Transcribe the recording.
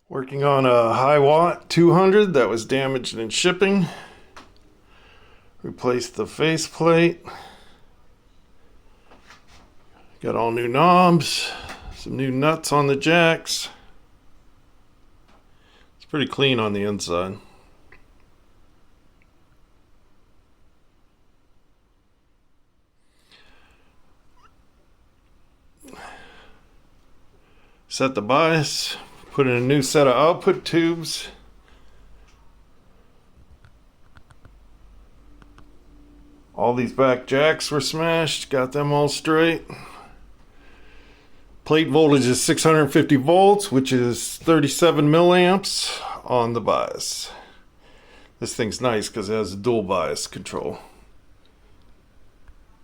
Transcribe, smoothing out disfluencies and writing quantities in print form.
Working on a Hiwatt 200 that was damaged in shipping. Replaced the faceplate. Got all new knobs, some new nuts on the jacks. It's pretty clean on the inside. Set the bias, put in a new set of output tubes. All these back jacks were smashed, got them all straight. Plate voltage is 650 volts, which is 37 milliamps on the bias. This thing's nice because it has a dual bias control.